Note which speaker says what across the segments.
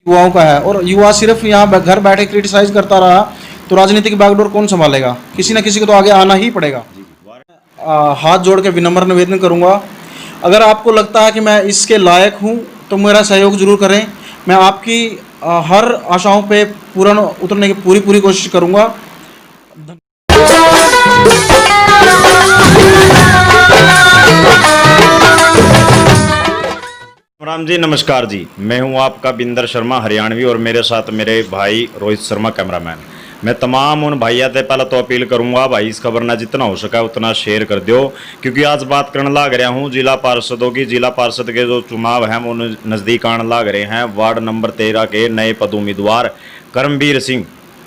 Speaker 1: युवाओं का है, और युवा सिर्फ यहाँ घर बैठे क्रिटिसाइज करता रहा तो राजनीतिक बैकडोर कौन संभालेगा? किसी न किसी को तो आगे आना ही पड़ेगा। हाथ जोड़ के विनम्र निवेदन करूंगा, अगर आपको लगता है कि मैं इसके लायक हूं तो मेरा सहयोग जरूर करें। मैं आपकी हर आशाओं पे पूर्ण उतरने की पूरी कोशिश करूंगा।
Speaker 2: राम जी, नमस्कार जी। मैं हूं आपका बिंदर शर्मा हरियाणवी, और मेरे साथ मेरे भाई रोहित शर्मा कैमरामैन। मैं तमाम उन भाइयों से पहले तो अपील करूंगा, भाई इस खबर ना जितना हो सका उतना शेयर कर दो, क्योंकि आज बात करने लाग रहा हूं जिला पार्षदों की। जिला पार्षद के जो चुनाव हैं वो नज़दीक आने लाग रहे हैं। वार्ड नंबर 13 के नए पद उम्मीदवार करमबीर सिंह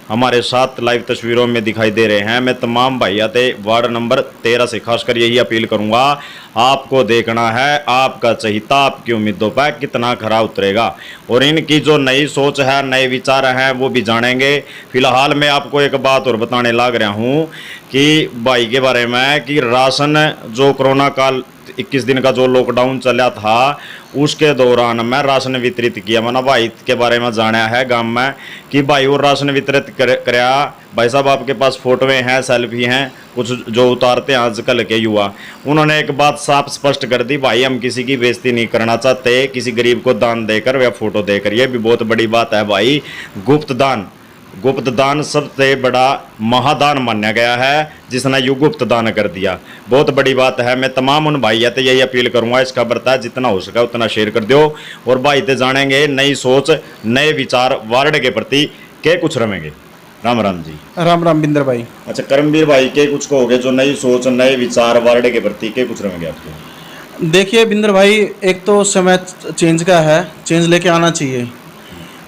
Speaker 2: हमारे साथ लाइव तस्वीरों में दिखाई दे रहे हैं। मैं तमाम भाइयों से वार्ड नंबर 13 से खासकर यही अपील करूंगा, आपको देखना है आपका चहिता आपकी उम्मीदों पर कितना खरा उतरेगा, और इनकी जो नई सोच है, नए विचार हैं, वो भी जानेंगे। फिलहाल मैं आपको एक बात और बताने लग रहा हूं कि भाई के बारे में, कि राशन जो कोरोना काल 21 दिन का जो लॉकडाउन चला था उसके दौरान मैं राशन वितरित किया। मैंने भाई के बारे में जाना है गांव में कि भाई वो राशन वितरित कराया। भाई साहब आपके पास फोटोएं हैं, सेल्फी हैं, कुछ जो उतारते हैं आजकल के युवा, उन्होंने एक बात साफ स्पष्ट कर दी, भाई हम किसी की बेइज्जती नहीं करना चाहते, किसी गरीब को दान देकर या फोटो देकर। ये भी बहुत बड़ी बात है भाई। गुप्त दान सबसे बड़ा महादान माना गया है, जिसने यू गुप्त दान कर दिया। बहुत बड़ी बात है। मैं तमाम उन भाइयों से यही अपील करूंगा, इसका बर्ता जितना हो सका उतना शेयर कर दो, और भाई से जानेंगे नई सोच, नए विचार वार्ड के प्रति के कुछ रमेंगे। राम राम जी।
Speaker 1: राम राम बिंदर भाई।
Speaker 2: अच्छा करमबीर भाई, के कुछ कहोगे जो नई सोच नए विचार वार्ड के प्रति के कुछ रमेंगे आपके?
Speaker 1: देखिए बिंदर भाई, एक तो समय चेंज का है, चेंज लेके आना चाहिए।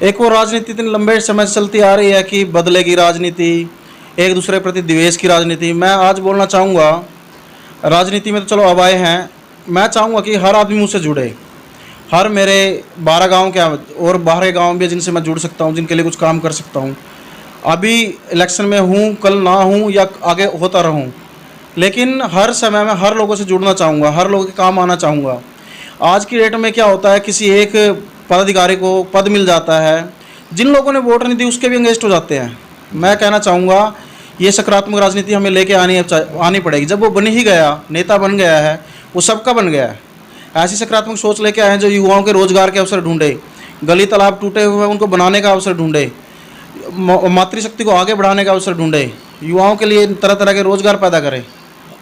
Speaker 1: एक वो राजनीति इतनी लंबे समय से चलती आ रही है कि बदलेगी राजनीति, एक दूसरे के प्रति द्वेष की राजनीति। मैं आज बोलना चाहूँगा, राजनीति में तो चलो अब आए हैं, मैं चाहूँगा कि हर आदमी मुझसे जुड़े। हर मेरे 12 गांव के और बाहर के गाँव भी जिनसे मैं जुड़ सकता हूँ, जिनके लिए कुछ काम कर सकता हूँ। अभी इलेक्शन में हूँ, कल ना हूँ या आगे होता रहूँ, लेकिन हर समय में हर लोगों से जुड़ना चाहूँगा, हर लोगों के काम आना चाहूँगा। आज की डेट में क्या होता है, किसी एक पदाधिकारी को पद मिल जाता है, जिन लोगों ने वोट नहीं दी उसके भी अंगेस्ट हो जाते हैं। मैं कहना चाहूँगा ये सकारात्मक राजनीति हमें लेके आनी पड़ेगी। जब वो बन ही गया, नेता बन गया है, वो सबका बन गया है, ऐसी सकारात्मक सोच लेके आए हैं जो युवाओं के रोजगार के अवसर ढूंढे, गली तालाब टूटे हुए उनको बनाने का अवसर ढूंढे, मातृशक्ति को आगे बढ़ाने का अवसर ढूंढे, युवाओं के लिए तरह तरह के रोजगार पैदा करें,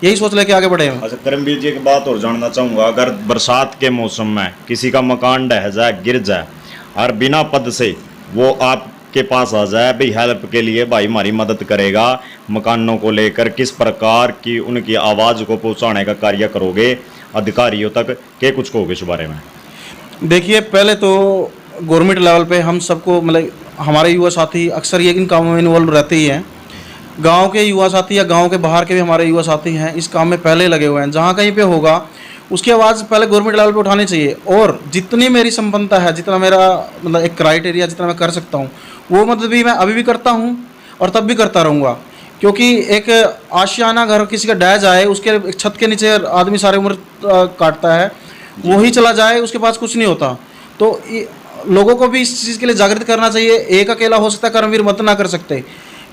Speaker 1: यही सोच लेके आगे बढ़े हैं।
Speaker 2: अच्छा करमबीर जी, एक बात और जानना चाहूँगा, अगर बरसात के मौसम में किसी का मकान ढह जाए, गिर जाए, और बिना पद से वो आपके पास आ जाए, भाई हेल्प के लिए, भाई हमारी मदद करेगा, मकानों को लेकर किस प्रकार की उनकी आवाज़ को पहुँचाने का कार्य करोगे अधिकारियों तक, के कुछ कहोगे इस बारे में?
Speaker 1: देखिए पहले तो गवर्नमेंट लेवल पे हम सबको, मतलब हमारे युवा साथी अक्सर ये इन कामों में इन्वॉल्व रहते ही हैं। गांव के युवा साथी या गांव के बाहर के भी हमारे युवा साथी हैं, इस काम में पहले लगे हुए हैं। जहां कहीं पे होगा उसकी आवाज़ पहले गवर्नमेंट लेवल पे उठानी चाहिए, और जितनी मेरी संपन्नता है, जितना मेरा मतलब एक क्राइटेरिया जितना मैं कर सकता हूँ, वो मतलब भी मैं अभी भी करता हूँ और तब भी करता रहूँगा। क्योंकि एक आशियाना घर किसी का ढह जाए, उसके छत के नीचे आदमी सारी उम्र काटता है, वो ही चला जाए, उसके पास कुछ नहीं होता। तो लोगों को भी इस चीज़ के लिए जागृत करना चाहिए। एक अकेला हो सकता है कर्मवीर मत ना कर सकते,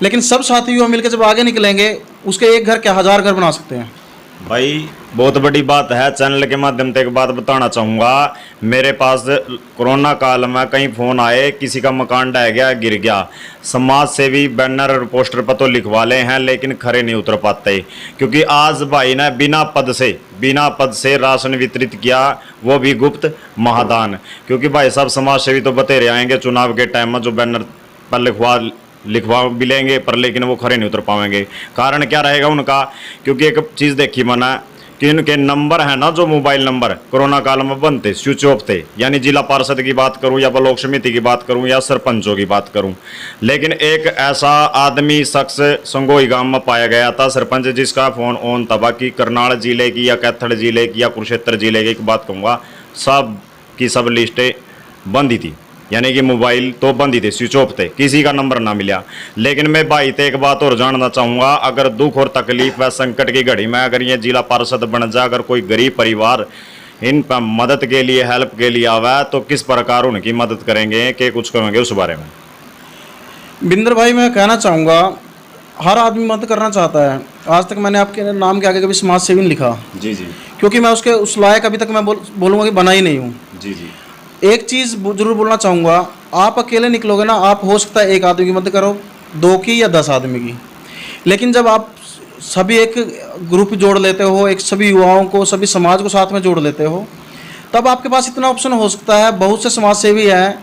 Speaker 1: लेकिन सब साथी युवा मिलकर जब आगे निकलेंगे, उसके एक घर क्या 1000 घर बना सकते हैं।
Speaker 2: भाई बहुत बड़ी बात है। चैनल के माध्यम से एक बात बताना चाहूँगा, मेरे पास कोरोना काल में कई फ़ोन आए, किसी का मकान ढह गया, गिर गया, समाज सेवी बैनर और पोस्टर पर तो लिखवा ले हैं, लेकिन खरे नहीं उतर पाते, क्योंकि आज भाई ने बिना पद से राशन वितरित किया, वो भी गुप्त महादान। क्योंकि भाई साहब समाज सेवी तो बतेरे आएंगे चुनाव के टाइम में, जो बैनर पर लिखवा भी लेंगे, पर लेकिन वो खरे नहीं उतर पाएंगे। कारण क्या रहेगा उनका? क्योंकि एक चीज़ देखी मैंने कि इनके नंबर है ना, जो मोबाइल नंबर कोरोना काल में बनते स्विच ऑफ थे, यानी जिला पार्षद की बात करूं या ब्लॉक समिति की बात करूं या सरपंचों की बात करूं। लेकिन एक ऐसा आदमी शख्स संगोई गांव में पाया गया था, सरपंच, जिसका फ़ोन ऑन था। बाकी करनाल जिले की या कैथड़ जिले की या कुरुक्षेत्र जिले की एक बात कहूँगा, सब की सब लिस्टें बंद ही थी, यानी कि मोबाइल तो बंद ही थे, स्विच ऑफ थे, किसी का नंबर ना मिला। लेकिन मैं भाई से एक बात और जानना चाहूँगा, अगर दुख और तकलीफ व संकट की घड़ी में अगर ये जिला पार्षद बन जाए, अगर कोई गरीब परिवार इन पर मदद के लिए, हेल्प के लिए आवा तो किस प्रकार उनकी मदद करेंगे, कि कुछ कहेंगे उस बारे में?
Speaker 1: बिंदर भाई, मैं कहना चाहूँगा, हर आदमी मदद करना चाहता है। आज तक मैंने आपके नाम के आगे कभी समाज सेवी नहीं लिखा,
Speaker 2: जी जी
Speaker 1: क्योंकि मैं उसके उस लायक अभी तक मैं बोलूँगा कि बना ही नहीं हूँ।
Speaker 2: जी जी
Speaker 1: एक चीज़ जरूर बोलना चाहूँगा, आप अकेले निकलोगे ना, आप हो सकता है एक आदमी की मदद करो, 2 की या 10 आदमी की, लेकिन जब आप सभी एक ग्रुप जोड़ लेते हो, एक सभी युवाओं को, सभी समाज को साथ में जोड़ लेते हो, तब आपके पास इतना ऑप्शन हो सकता है। बहुत से समाज सेवी हैं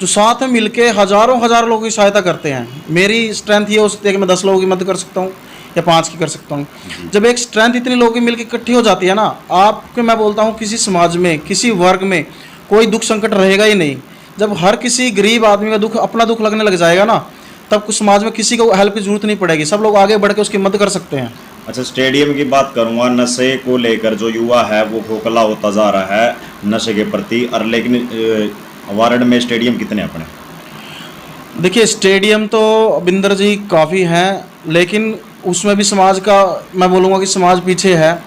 Speaker 1: जो साथ में मिलके हज़ारों हज़ार लोगों की सहायता करते हैं। मेरी स्ट्रेंथ ये हो सकती है कि मैं 10 लोगों की मदद कर सकता हूँ या 5 की कर सकता हूँ। जब एक स्ट्रेंथ इतने लोगों की मिलकर इकट्ठी हो जाती है ना, आपके, मैं बोलता हूँ, किसी समाज में, किसी वर्ग में कोई दुख संकट रहेगा ही नहीं। जब हर किसी गरीब आदमी का दुख, अपना दुख लगने लग जाएगा ना, तब कुछ समाज में किसी को हेल्प की जरूरत नहीं पड़ेगी, सब लोग आगे बढ़ के उसकी मदद कर सकते हैं।
Speaker 2: अच्छा, स्टेडियम की बात करूंगा। नशे को लेकर जो युवा है वो खोखला होता जा रहा है नशे के प्रति, और लेकिन वार्ड में स्टेडियम कितने अपने?
Speaker 1: देखिए, स्टेडियम तो बिंदर जी काफ़ी हैं, लेकिन उसमें भी समाज का, मैं बोलूँगा कि समाज पीछे है।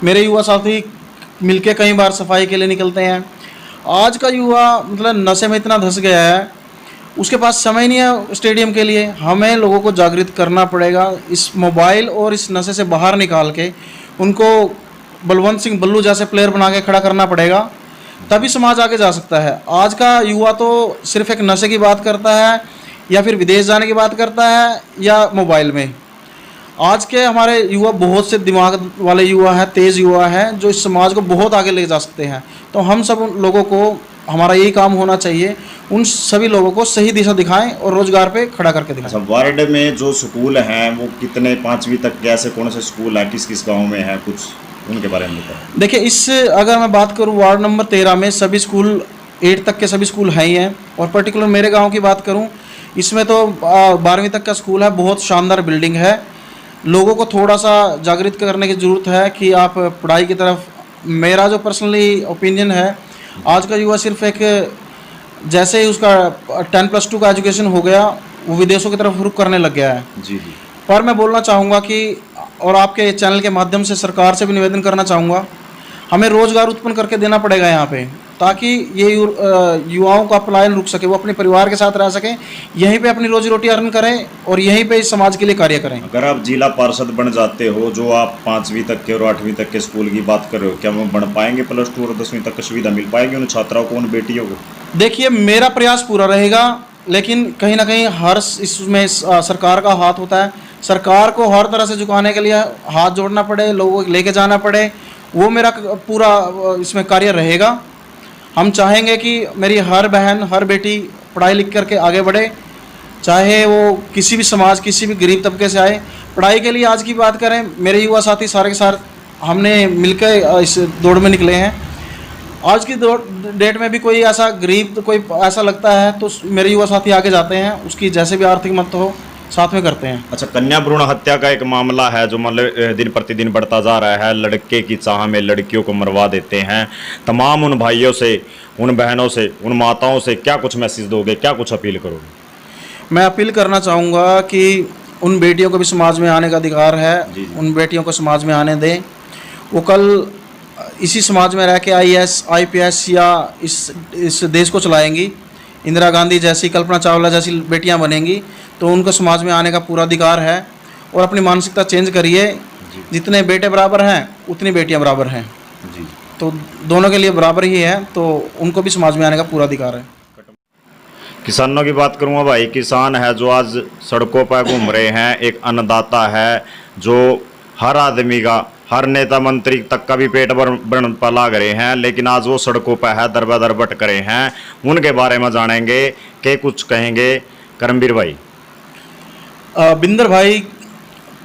Speaker 1: मेरे युवा साथी मिलके कई बार सफाई के लिए निकलते हैं। आज का युवा मतलब नशे में इतना धंस गया है, उसके पास समय नहीं है स्टेडियम के लिए। हमें लोगों को जागृत करना पड़ेगा, इस मोबाइल और इस नशे से बाहर निकाल के उनको बलवंत सिंह बल्लू जैसे प्लेयर बना के खड़ा करना पड़ेगा, तभी समाज आगे जा सकता है। आज का युवा तो सिर्फ एक नशे की बात करता है, या फिर विदेश जाने की बात करता है, या मोबाइल में। आज के हमारे युवा बहुत से दिमाग वाले युवा हैं, तेज़ युवा हैं, जो इस समाज को बहुत आगे ले जा सकते हैं। तो हम सब उन लोगों को, हमारा यही काम होना चाहिए, उन सभी लोगों को सही दिशा दिखाएं और रोजगार पे खड़ा करके दिखाएं।
Speaker 2: अच्छा, वार्ड में जो स्कूल हैं वो कितने, 5वीं तक कैसे, कौन से स्कूल है, किस किस गांव में है, कुछ उनके बारे में बताएं।
Speaker 1: देखिए, इस अगर मैं बात करूं, वार्ड नंबर 13 में सभी स्कूल 8 तक के सभी स्कूल हैं ही हैं, और पर्टिकुलर मेरे गांव की बात करूं, इसमें तो 12वीं तक का स्कूल है। बहुत शानदार बिल्डिंग है। लोगों को थोड़ा सा जागृत करने की ज़रूरत है कि आप पढ़ाई की तरफ, मेरा जो पर्सनली ओपिनियन है, आज का युवा सिर्फ एक, जैसे ही उसका 10+2 का एजुकेशन हो गया, वो विदेशों की तरफ रुख करने लग गया है।
Speaker 2: जी जी
Speaker 1: पर मैं बोलना चाहूँगा कि, और आपके चैनल के माध्यम से सरकार से भी निवेदन करना चाहूँगा, हमें रोज़गार उत्पन्न करके देना पड़ेगा यहाँ पे, ताकि ये युवाओं का पलायन रुक सके, वो अपने परिवार के साथ रह सकें, यहीं पे अपनी रोजी रोटी अर्न करें और यहीं पे इस समाज के लिए कार्य करें।
Speaker 2: अगर आप जिला पार्षद बन जाते हो, जो आप 5वीं तक के और 8वीं तक के स्कूल की बात कर रहे हो, क्या वो बन पाएंगे? +2 और 10वीं तक की सुविधा मिल पाएगी उन छात्राओं को, उन बेटियों को?
Speaker 1: देखिए, मेरा प्रयास पूरा रहेगा, लेकिन कहीं ना कहीं हर इसमें सरकार का हाथ होता है। सरकार को हर तरह से झुकाने के लिए हाथ जोड़ना पड़े, लोगों को लेके जाना पड़े, वो मेरा पूरा इसमें कार्य रहेगा। हम चाहेंगे कि मेरी हर बहन, हर बेटी पढ़ाई लिख करके आगे बढ़े, चाहे वो किसी भी समाज, किसी भी गरीब तबके से आए। पढ़ाई के लिए आज की बात करें, मेरे युवा साथी सारे के सारे हमने मिलकर इस दौड़ में निकले हैं। आज की डेट में भी कोई ऐसा गरीब, कोई ऐसा लगता है तो मेरे युवा साथी आगे जाते हैं, उसकी जैसे भी आर्थिक मदद हो साथ में करते हैं।
Speaker 2: अच्छा, कन्या भ्रूण हत्या का एक मामला है जो मतलब दिन प्रतिदिन बढ़ता जा रहा है। लड़के की चाह में लड़कियों को मरवा देते हैं। तमाम उन भाइयों से, उन बहनों से, उन माताओं से क्या कुछ मैसेज दोगे, क्या कुछ अपील करोगे?
Speaker 1: मैं अपील करना चाहूँगा कि उन बेटियों को भी समाज में आने का अधिकार है।
Speaker 2: जी जी।
Speaker 1: उन बेटियों को समाज में आने दें। वो कल इसी समाज में रह के IAS, IPS या इस देश को चलाएंगी। इंदिरा गांधी जैसी, कल्पना चावला जैसी बेटियां बनेंगी, तो उनको समाज में आने का पूरा अधिकार है। और अपनी मानसिकता चेंज करिए, जितने बेटे बराबर हैं उतनी बेटियां बराबर हैं,
Speaker 2: जी,
Speaker 1: तो दोनों के लिए बराबर ही है, तो उनको भी समाज में आने का पूरा अधिकार है।
Speaker 2: किसानों की बात करूँगा भाई, किसान है जो आज सड़कों पर घूम रहे हैं, एक अन्नदाता है जो हर आदमी का, हर नेता मंत्री तक का भी पेट भरने पर लाग रहे हैं, लेकिन आज वो सड़कों पर है, दर बदर भटक रहे हैं। उनके बारे में जानेंगे, के कुछ कहेंगे करमवीर भाई।
Speaker 1: बिंदर भाई,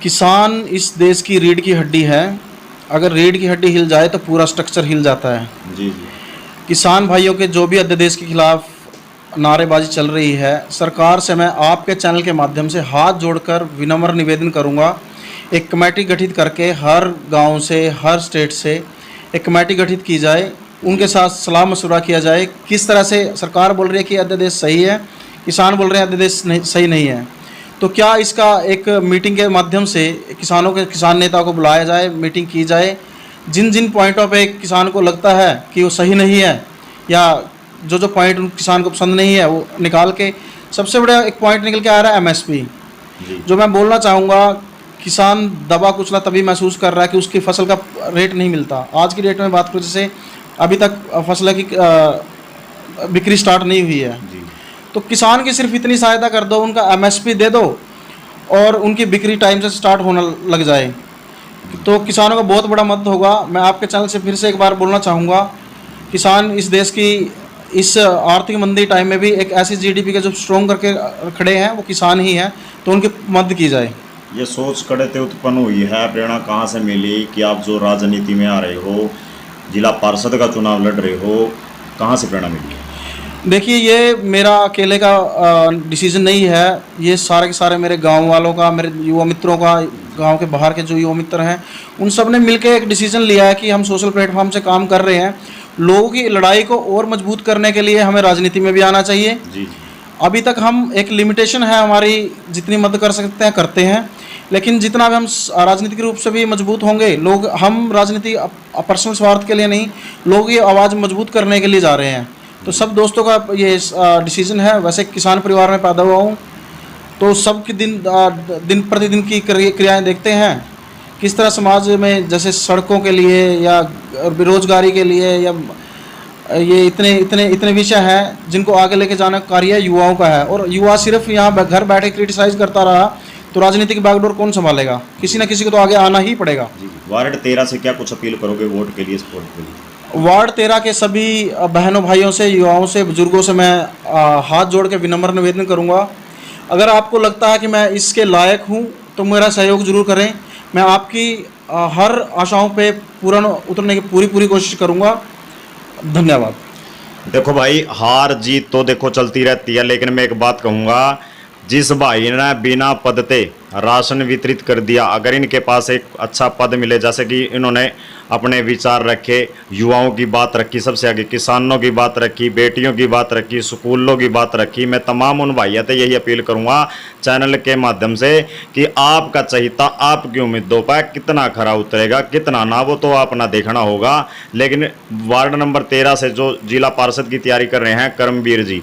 Speaker 1: किसान इस देश की रीढ़ की हड्डी है। अगर रीढ़ की हड्डी हिल जाए तो पूरा स्ट्रक्चर हिल जाता है।
Speaker 2: जी जी।
Speaker 1: किसान भाइयों के जो भी अध्यादेश के खिलाफ नारेबाजी चल रही है, सरकार से मैं आपके चैनल के माध्यम से हाथ जोड़कर विनम्र निवेदन करूंगा, एक कमेटी गठित करके हर गांव से, हर स्टेट से एक कमेटी गठित की जाए, उनके साथ सलाह मशवरा किया जाए। किस तरह से सरकार बोल रही है कि अध्यादेश सही है, किसान बोल रहे हैं अध्यादेश सही नहीं है, तो क्या इसका एक मीटिंग के माध्यम से किसानों के, किसान नेता को बुलाया जाए, मीटिंग की जाए, जिन जिन पॉइंटों पे किसान को लगता है कि वो सही नहीं है, या जो जो पॉइंट उन किसान को पसंद नहीं है, वो निकाल के सबसे बड़ा एक पॉइंट निकल के आ रहा है एमएसपी।
Speaker 2: जी
Speaker 1: जो मैं बोलना चाहूँगा, किसान दबा कुचला तभी महसूस कर रहा है कि उसकी फसल का रेट नहीं मिलता। आज की डेट में बात करूँ, जैसे अभी तक फसल की बिक्री स्टार्ट नहीं हुई है,
Speaker 2: जी
Speaker 1: तो किसान की सिर्फ इतनी सहायता कर दो, उनका एमएसपी दे दो और उनकी बिक्री टाइम से स्टार्ट होने लग जाए, तो किसानों का बहुत बड़ा मदद होगा। मैं आपके चैनल से फिर से एक बार बोलना चाहूँगा, किसान इस देश की इस आर्थिक मंदी टाइम में भी एक ऐसी जीडीपी के जो स्ट्रॉन्ग करके खड़े हैं वो किसान ही हैं, तो उनकी मदद की जाए।
Speaker 2: ये सोच कड़े से उत्पन्न हुई है, प्रेरणा कहाँ से मिली कि आप जो राजनीति में आ रहे हो, जिला पार्षद का चुनाव लड़ रहे हो, कहाँ से प्रेरणा मिली है?
Speaker 1: देखिए, ये मेरा अकेले का डिसीजन नहीं है, ये सारे के सारे मेरे गांव वालों का, मेरे युवा मित्रों का, गांव के बाहर के जो युवा मित्र हैं, उन सब ने मिलकर एक डिसीजन लिया है कि हम सोशल प्लेटफॉर्म से काम कर रहे हैं। लोगों की लड़ाई को और मजबूत करने के लिए हमें राजनीति में भी आना चाहिए।
Speaker 2: जी
Speaker 1: अभी तक हम एक लिमिटेशन है हमारी, जितनी मदद कर सकते हैं करते हैं, लेकिन जितना भी हम राजनीतिक रूप से भी मजबूत होंगे, लोग, हम राजनीति पर्सनल स्वार्थ के लिए नहीं, लोगों की आवाज़ मजबूत करने के लिए जा रहे हैं। तो सब दोस्तों का ये डिसीजन है। वैसे किसान परिवार में पैदा हुआ हूँ, तो सब की दिन प्रतिदिन की क्रियाएं देखते हैं, किस तरह समाज में जैसे सड़कों के लिए या बेरोजगारी के लिए, या ये इतने इतने इतने विषय हैं जिनको आगे लेके जाना कार्य युवाओं का है। और युवा सिर्फ यहाँ घर बैठे क्रिटिसाइज करता रहा तो राजनीति की बैकडोर कौन संभालेगा? किसी न किसी को तो आगे आना ही पड़ेगा।
Speaker 2: जी वार्ड 13 से क्या कुछ अपील करोगे वोट के लिए, सपोर्ट के लिए?
Speaker 1: वार्ड 13 के सभी बहनों भाइयों से, युवाओं से, बुजुर्गों से मैं हाथ जोड़ के विनम्र निवेदन करूंगा, अगर आपको लगता है कि मैं इसके लायक हूं तो मेरा सहयोग जरूर करें। मैं आपकी हर आशाओं पे पूरा उतरने की पूरी कोशिश करूंगा। धन्यवाद।
Speaker 2: देखो भाई, हार जीत तो देखो चलती रहती है, लेकिन मैं एक बात कहूँगा, जिस भाई ने बिना पद पे राशन वितरित कर दिया, अगर इनके पास एक अच्छा पद मिले, जैसे कि इन्होंने अपने विचार रखे, युवाओं की बात रखी, सबसे आगे किसानों की बात रखी, बेटियों की बात रखी, स्कूलों की बात रखी, मैं तमाम उन भाइयों से यही अपील करूंगा चैनल के माध्यम से कि आपका चहिता आपकी उम्मीदों पर कितना खरा उतरेगा, कितना ना, वो तो अपना देखना होगा। लेकिन वार्ड नंबर 13 से जो जिला पार्षद की तैयारी कर रहे हैं करमवीर जी,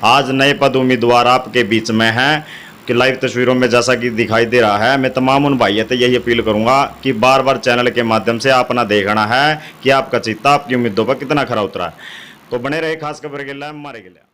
Speaker 2: आज नए पद उम्मीदवार आपके बीच में हैं कि लाइव तस्वीरों में जैसा कि दिखाई दे रहा है। मैं तमाम उन भाइयों से यही अपील करूंगा कि बार बार चैनल के माध्यम से अपना देखना है कि आपका चित्ता आपकी उम्मीदों पर कितना खरा उतरा है। तो बने रहे खास खबर के लिए, हमारे के लिए।